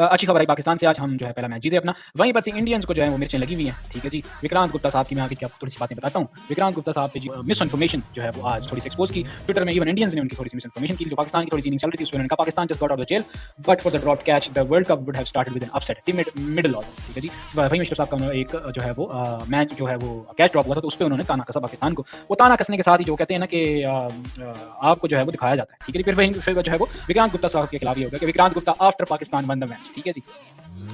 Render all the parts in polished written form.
अच्छी खबर आई पाकिस्तान से, आज हम जो है पहला मैच जीते अपना। वहीं पर से इंडियंस को जो है वो मिर्चें लगी हुई हैं, ठीक है जी। विक्रांत गुप्ता साहब की मैं आगे क्या थोड़ी सी बातें बताता हूँ। विक्रांत गुप्ता साहब पे मिस इन्फॉर्मेशन जो है वो आज थोड़ी सी एक्सपोज की ट्विटर में। इवन इंडियंस ने उनकी थोड़ी सी मिस इन्फॉर्मेशन की, जो पाकिस्तान की थोड़ी चीनिंग चल रही थी उसमें उन्होंने कहा Pakistan just got out of the jail but for the drop catch the world cup would have started with an upset team middle order, ठीक है जी। वही मिश्र साहब का एक जो है वो मैच जो है वो कैच ड्रॉप हुआ था, तो उस पर उन्होंने ताना कसा पाकिस्तान को। वो ताना कसने के साथ ही जो कहते हैं ना कि आपको जो है वो दिखाया जाता है, ठीक है। फिर जो है वो विक्रांत गुप्ता साहब के खिलाफ ये होगा कि Vikrant Gupta after Pakistan one the match, ठीक है जी।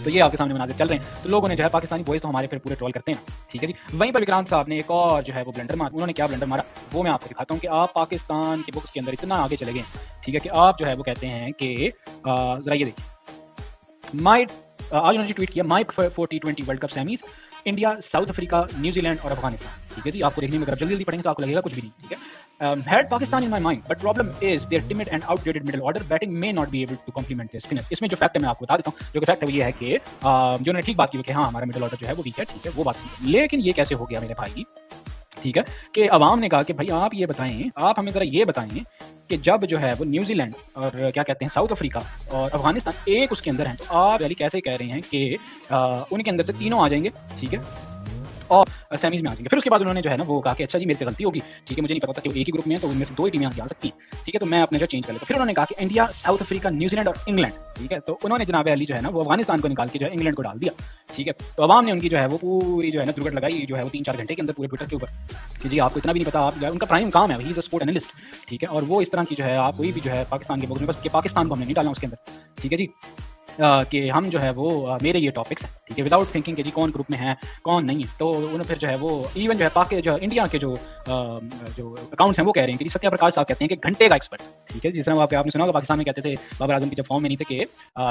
तो ये आपके सामने मनाजिर चल रहे हैं, तो लोगों ने जो है पाकिस्तानी बॉयज तो हमारे फिर पूरे ट्रोल करते हैं, ठीक है जी। वहीं पर विक्रांत साहब ने एक और जो है वो ब्लंडर मारा। उन्होंने क्या ब्लंडर मारा वो मैं आपको दिखाता हूँ कि आप पाकिस्तान के बुक्स के अंदर इतना आगे चले गए, ठीक है, कि आप जो है वो कहते हैं कि जरा ये देखिए माई आज उन्होंने ट्वीट किया माई 40-20 world cup semis India, south Africa, New Zealand और अफगानिस्तान, ठीक है जी। आपको देखने में अगर जल्दी जल्दी पढ़ेंगे तो आपको लगेगा कुछ भी नहीं, ठीक है। Had Pakistan in my mind, but problem is their timid and outdated middle order batting may not be able to complement their spinners। इसमें जो फैक्ट है मैं आपको बता देता हूँ। जो फैक्ट है वो ये है कि जो उन्होंने ठीक बात की कि हाँ हमारा मिडल ऑर्डर जो है वो वीक है, ठीक है, वो बात की। लेकिन ये कैसे हो गया मेरे भाई, ठीक है, कि अवाम ने कहा कि भाई आप ये बताएं, आप हमें जरा ये बताएं कि जब जो है वो न्यूजीलैंड और क्या कहते हैं साउथ अफ्रीका और अफगानिस्तान एक उसके अंदर हैं, तो आप पहले कैसे कह रहे हैं कि उनके अंदर से तीनों आ जाएंगे, ठीक है, और सेमीज में आ जाएंगे। फिर उसके बाद उन्होंने जो है ना वो कहा कि अच्छा जी मेरे से गलती होगी, ठीक है, मुझे नहीं पता था कि वो एक ही ग्रुप में है, तो उनमें से दो ही टीमें आगे आ सकती हैं, ठीक है, तो मैं अपने जो चेंज कर लेता। फिर उन्होंने कहा कि इंडिया, साउथ अफ्रीका, न्यूजीलैंड और इंग्लैंड, ठीक है, तो उन्होंने जनाब अली जो है ना वो अफगानिस्तान को निकाल के जो है इंग्लैंड को डाल दिया, ठीक है। तो अवाम ने उनकी जो है वो पूरी जो है ना दुर्गट लगाई जो है वो 3-4 घंटे के अंदर पूरे ट्विटर के ऊपर कि जी आपको इतना भी नहीं पता, आप उनका प्राइम काम है, he is a sport analyst, ठीक है, और वो इस तरह की जो है आप कोई भी जो है पाकिस्तान के बुक में बस कि पाकिस्तान को हमने नहीं डालना उसके अंदर, ठीक है जी। कि हम जो है वो मेरे ये टॉपिक्स हैं, ठीक है, विदाउट थिंकिंग कि जी कौन ग्रुप में है कौन नहीं है। तो उन्होंने फिर जो है वो इवन जो है पाक जो इंडिया के जो अकाउंट्स हैं वो कह रहे हैं कि सत्या प्रकाश साहब कहते हैं कि घंटे का एक्सपर्ट, ठीक है, जिस तरह आपने सुना होगा पाकिस्तान में कहते थे बाबर आजम की जब फॉर्म में नहीं थे कि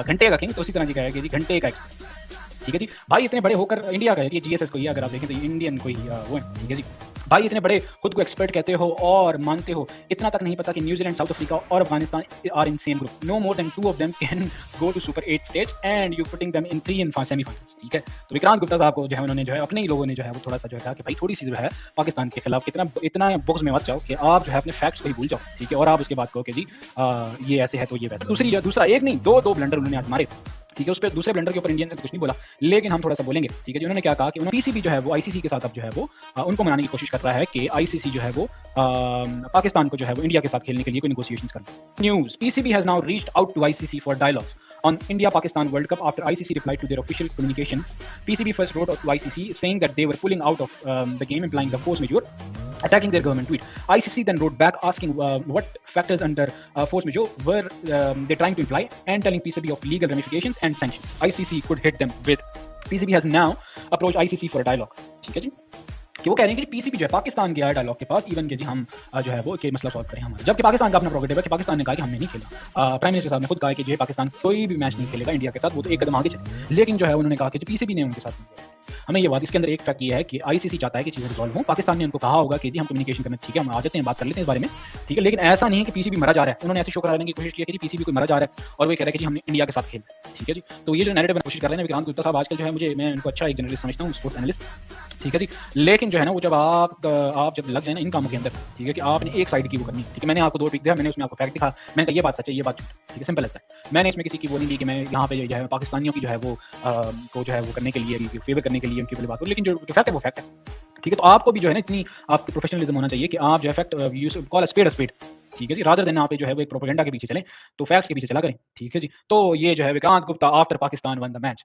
घंटे का किंग, तो उसी तरह जी कहा कि जी घंटे का एक्सपर्ट, ठीक है जी। भाई इतने बड़े होकर इंडिया का है कि जीएसएस को, ये अगर आप देखें तो इंडियन कोई वो है, ठीक है जी। भाई इतने बड़े खुद को एक्सपर्ट कहते हो और मानते हो, इतना तक नहीं पता कि न्यूजीलैंड, साउथ अफ्रीका और Afghanistan are in same group. No more than 2 of them can go to super 8 stage and you putting them in 3 in semifinals, ठीक है। तो विक्रांत गुप्ता साहब को जो है उन्होंने जो है अपने ही लोगों ने जो है वो थोड़ा सा जो है कि भाई थोड़ी सी जो है पाकिस्तान के खिलाफ इतना बॉक्स में मत जाओ कि आप जो है अपने फैक्ट्स को ही भूल जाओ, ठीक है, और आप उसके बाद कहो कि जी ये ऐसे है तो ये वैसे। दूसरा एक नहीं दो ब्लंडर उन्होंने आज मारे, ठीक है। उस पर दूसरे ब्लंडर के ऊपर इंडियन ने कुछ नहीं बोला, लेकिन हम थोड़ा सा बोलेंगे, ठीक है जी। उन्होंने क्या कहा कि उन्होंने पीसीबी जो है वो आईसीसी के साथ अब जो है वो उनको मनाने की कोशिश कर रहा है कि आईसीसी जो है वो पाकिस्तान को जो है वो इंडिया के साथ खेलने के लिए कोई नेगोशिएशंस कर। News, PCB has now reached out to ICC for dialogues on India Pakistan World Cup after ICC replied to their official communication. PCB first wrote to ICC saying that they were pulling out of the game, implying the force majeure, attacking their government tweet. ICC then wrote back asking what factors under force majeure were they trying to imply, and telling PCB of legal ramifications and sanctions ICC could hit them with. PCB has now approached ICC for a dialogue, ठीक है जी, कि वो कह रहे हैं कि PCB जो है पाकिस्तान गया है डायलॉग के पास, इवन के जी हम जो है वो के मसला सॉल्व करें हमारा, जबकि पाकिस्तान का अपना प्रोग्रेटिव है कि पाकिस्तान ने कहा कि हमने नहीं खेला। प्राइम मिनिस्टर साहब ने खुद कहा कि जो पाकिस्तान कोई भी मैच नहीं खेलेगा इंडिया के साथ, वो तो एक कदम आगे चले, लेकिन जो है उन्होंने कहा कि पीसीबी ने उनके साथ हमें ये बात, इसके अंदर एक फैक्ट ये है कि आईसीसी चाहता है कि चीजें रिजॉल्व हों। पाकिस्तान ने उनको कहा होगा कि जी हम कम्युनिकेशन करना, ठीक है, हम आ जाते हैं बात कर लेते हैं इस बारे में, ठीक है, लेकिन ऐसा नहीं है कि पीसीबी मरा जा रहा है। उन्होंने ऐसी शो कराने की कोशिश की है कि पीसीबी कोई मरा जा रहा है और वो कह रहा है कि जी हमने इंडिया के साथ खेल, ठीक है जी। तो ये जो नैरेटिव कोशिश कर रहे हैं विक्रांत गुप्ता साहब आजकल जो है मैं इनको अच्छा एक जर्नलिस्ट समझता हूँ, स्पोर्ट्स एनालिस्ट, ठीक है जी। लेकिन जो है ना वो जब आप जब लग जाए ना इन कामों के अंदर, ठीक है, कि आपने एक साइड की वो करनी, ठीक है। मैंने आपको 2 ट्वीट दिया, मैंने उसमें आपको फैक्ट दिखा, मैंने कहा ये बात सच है ये बात झूठ, ठीक है, सिंपल ऐसा है। मैंने इसमें किसी की वो नहीं दी कि मैं यहाँ पे जो है पाकिस्तानियों की जो है वो को जो है वो करने के लिए फेवर करने के लिए उनकी पहले बात हो, लेकिन जो फैक्ट है वो फैक्ट है, ठीक है। तो आपको भी जो है ना इतनी आपकी प्रोफेशनलिज्म होना चाहिए कि आप जो है fact you call a spade, ठीक है जी, रादर देन आप जो है वो एक प्रोपेगेंडा के पीछे चलें, तो फैक्ट्स के पीछे चला करें, ठीक है जी। तो ये जो है Vikrant Gupta after Pakistan one the match.